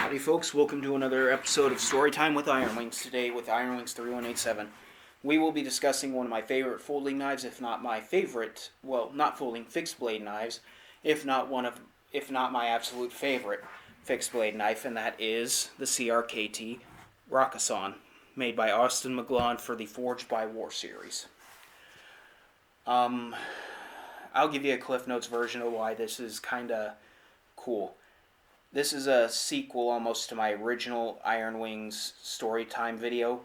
Howdy folks, welcome to another episode of Storytime with Iron Wings. Today with Iron Wings 3187. We will be discussing one of my favorite folding knives, if not my favorite, well, not folding, fixed blade knives, if not my absolute favorite fixed blade knife, and that is the CRKT Rakkasan, made by Austin McGlone for the Forged by War series. I'll give you a Cliff Notes version of why this is kinda cool. This is a sequel almost to my original Iron Wings Storytime video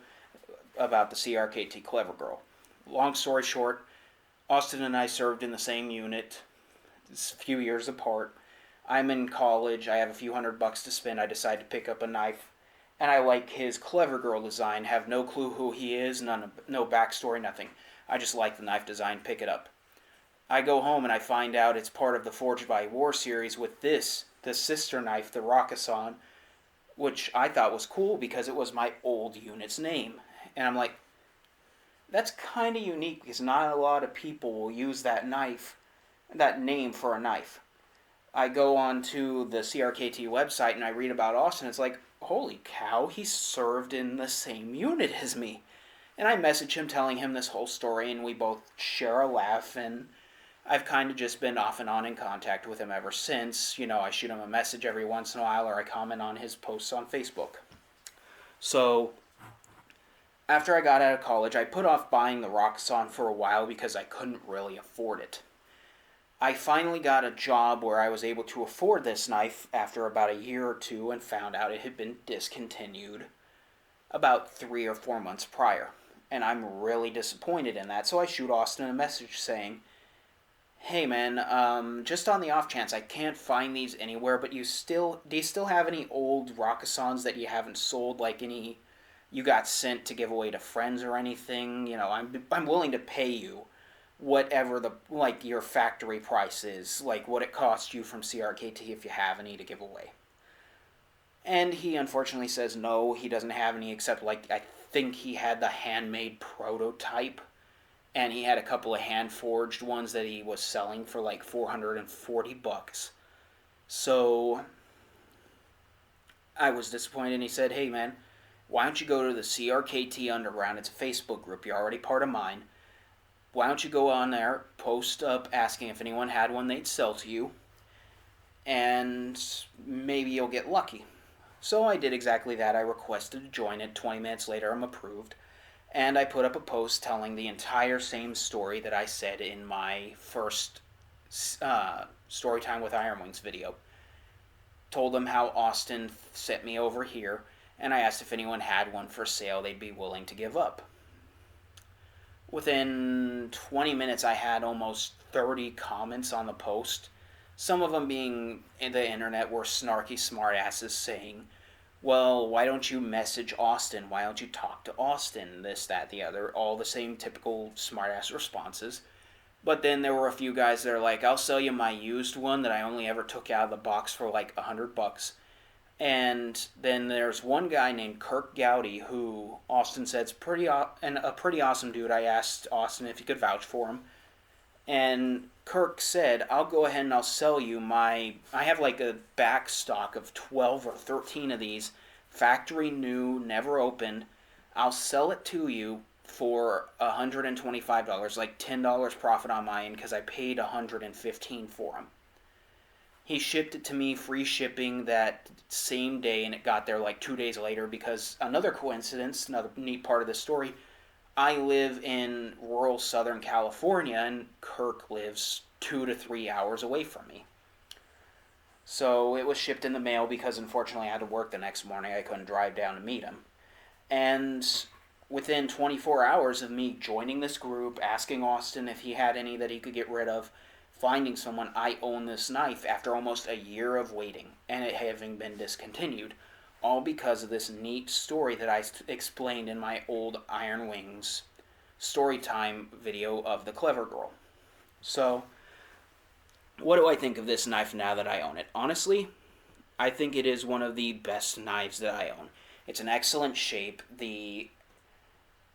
about the CRKT Clever Girl. Long story short, Austin and I served in the same unit, a few years apart. I'm in college, I have a few $100 to spend, I decide to pick up a knife, and I like his Clever Girl design, have no clue who he is, no backstory, nothing. I just like the knife design, pick it up. I go home and I find out it's part of the Forged by War series with the sister knife, the Rakkasan, which I thought was cool because it was my old unit's name. And I'm like, that's kind of unique because not a lot of people will use that name for a knife. I go on to the CRKT website and I read about Austin. It's like, holy cow, he served in the same unit as me. And I message him telling him this whole story, and we both share a laugh, and I've kind of just been off and on in contact with him ever since. I shoot him a message every once in a while, or I comment on his posts on Facebook. So, after I got out of college, I put off buying the Rakkasan for a while because I couldn't really afford it. I finally got a job where I was able to afford this knife after about a year or two and found out it had been discontinued about 3 or 4 months prior. And I'm really disappointed in that, so I shoot Austin a message saying, hey man, just on the off chance, I can't find these anywhere, but do you still have any old Rakkasans that you haven't sold, like any you got sent to give away to friends or anything? I'm willing to pay you whatever your factory price is, like what it cost you from CRKT if you have any to give away. And he unfortunately says no, he doesn't have any except I think he had the handmade prototype. And he had a couple of hand-forged ones that he was selling for like $440. So I was disappointed, and he said, hey man, why don't you go to the CRKT Underground? It's a Facebook group. You're already part of mine. Why don't you go on there, post up asking if anyone had one they'd sell to you, and maybe you'll get lucky. So I did exactly that. I requested to join it. 20 minutes later, I'm approved. And I put up a post telling the entire same story that I said in my first Storytime with Iron Wings video. Told them how Austin sent me over here, and I asked if anyone had one for sale they'd be willing to give up. Within 20 minutes, I had almost 30 comments on the post. Some of them being in the internet were snarky smartasses saying, well, why don't you message Austin? Why don't you talk to Austin? This, that, the other. All the same typical smartass responses. But then there were a few guys that are like, I'll sell you my used one that I only ever took out of the box for like $100. And then there's one guy named Kirk Gowdy who Austin said's a pretty awesome dude. I asked Austin if he could vouch for him. And Kirk said, I'll go ahead and I'll sell you I have like a back stock of 12 or 13 of these, factory new, never opened. I'll sell it to you for $125, like $10 profit on my end, because I paid $115 for them. He shipped it to me, free shipping, that same day, and it got there like 2 days later because another coincidence, another neat part of the story, I live in rural Southern California, and Kirk lives 2 to 3 hours away from me. So it was shipped in the mail because unfortunately I had to work the next morning. I couldn't drive down to meet him. And within 24 hours of me joining this group, asking Austin if he had any that he could get rid of, finding someone, I own this knife after almost a year of waiting and it having been discontinued. All because of this neat story that I explained in my old Iron Wings Storytime video of the Clever Girl. So, what do I think of this knife now that I own it? Honestly, I think it is one of the best knives that I own. It's an excellent shape. The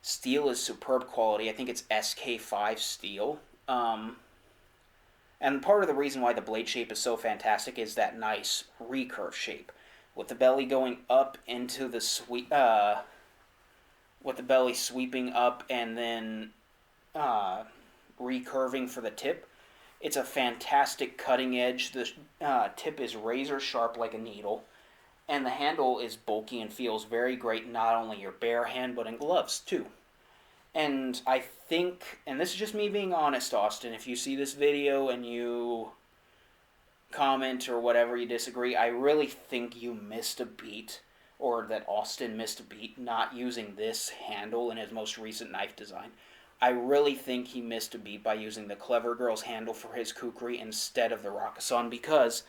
steel is superb quality. I think it's SK5 steel. And part of the reason why the blade shape is so fantastic is that nice recurve shape. with the belly going up into the with the belly sweeping up and then recurving for the tip. It's a fantastic cutting edge. The tip is razor sharp like a needle, and the handle is bulky and feels very great, not only your bare hand, but in gloves, too. And I think, and this is just me being honest, Austin, if you see this video and you comment or whatever, you disagree, I really think you missed a beat, or that Austin missed a beat, not using this handle in his most recent knife design. I really think he missed a beat by using the Clever Girl's handle for his kukri instead of the Rakkasan, because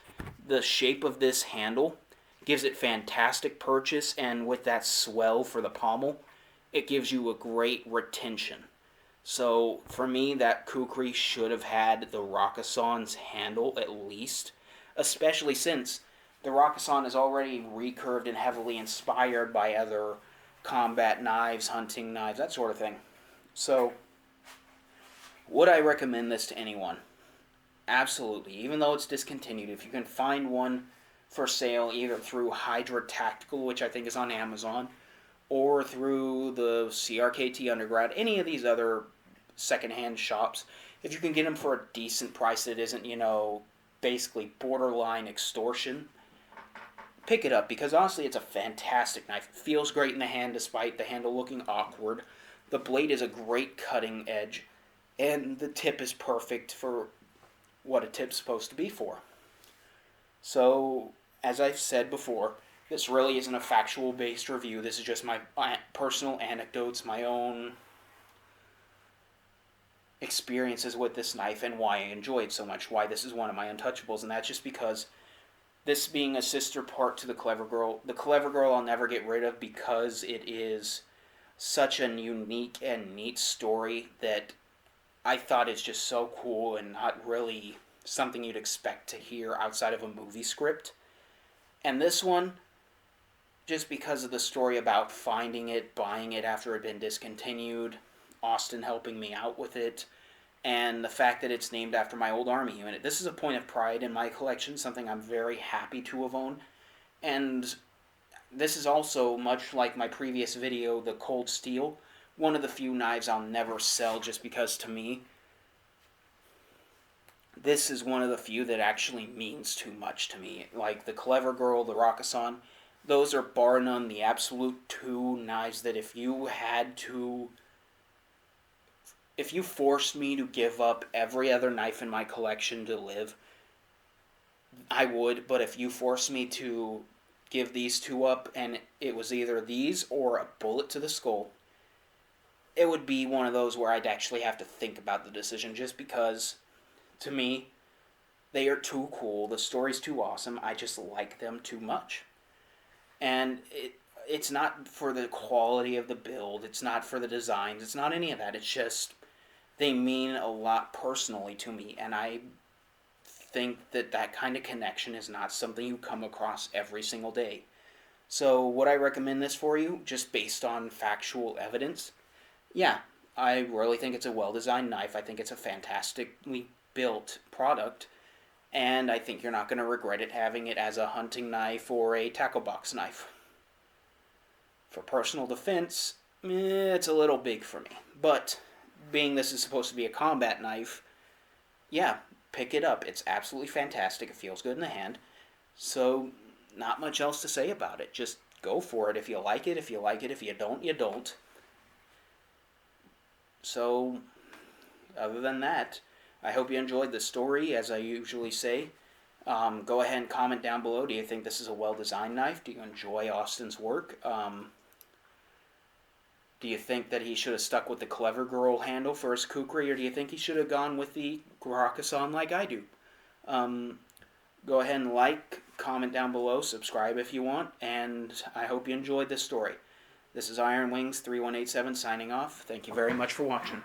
the shape of this handle gives it fantastic purchase, and with that swell for the pommel, it gives you a great retention. So for me, that kukri should have had the Rakkasan's handle at least, especially since the Rakkasan is already recurved and heavily inspired by other combat knives, hunting knives, that sort of thing. So, would I recommend this to anyone? Absolutely. Even though it's discontinued, if you can find one for sale either through Hydra Tactical, which I think is on Amazon, or through the CRKT Undergrad, any of these other secondhand shops, if you can get them for a decent price that isn't, basically borderline extortion, pick it up, because honestly it's a fantastic knife. It feels great in the hand despite the handle looking awkward. The blade is a great cutting edge, and the tip is perfect for what a tip's supposed to be for. So, as I've said before, this really isn't a factual-based review. This is just my personal anecdotes, my own experiences with this knife, and why I enjoy it so much, why this is one of my untouchables, and that's just because this being a sister part to the Clever Girl I'll never get rid of, because it is such a unique and neat story that I thought is just so cool and not really something you'd expect to hear outside of a movie script. And this one, just because of the story about finding it, buying it after it had been discontinued, Austin helping me out with it, and the fact that it's named after my old Army unit. This is a point of pride in my collection, something I'm very happy to have owned. And this is also, much like my previous video, the Cold Steel, one of the few knives I'll never sell, just because to me, this is one of the few that actually means too much to me. Like the Clever Girl, the Rakkasan, those are bar none the absolute two knives that if you forced me to give up every other knife in my collection to live, I would. But if you forced me to give these two up and it was either these or a bullet to the skull, it would be one of those where I'd actually have to think about the decision, just because, to me, they are too cool, the story's too awesome, I just like them too much. And it's not for the quality of the build, it's not for the designs, it's not any of that, it's just, they mean a lot personally to me, and I think that that kind of connection is not something you come across every single day. So would I recommend this for you, just based on factual evidence? Yeah, I really think it's a well-designed knife. I think it's a fantastically built product, and I think you're not going to regret it having it as a hunting knife or a tackle box knife. For personal defense, it's a little big for me, but being this is supposed to be a combat knife, yeah, pick it up. It's absolutely fantastic. It feels good in the hand. So, not much else to say about it. Just go for it. If you like it, if you like it. If you don't, you don't. So, other than that, I hope you enjoyed the story, as I usually say. Go ahead and comment down below. Do you think this is a well-designed knife? Do you enjoy Austin's work? Do you think that he should have stuck with the Clever Girl handle for his kukri, or do you think he should have gone with the Rakkasan like I do? Go ahead and like, comment down below, subscribe if you want, and I hope you enjoyed this story. This is Iron Wings 3187 signing off. Thank you very much for watching.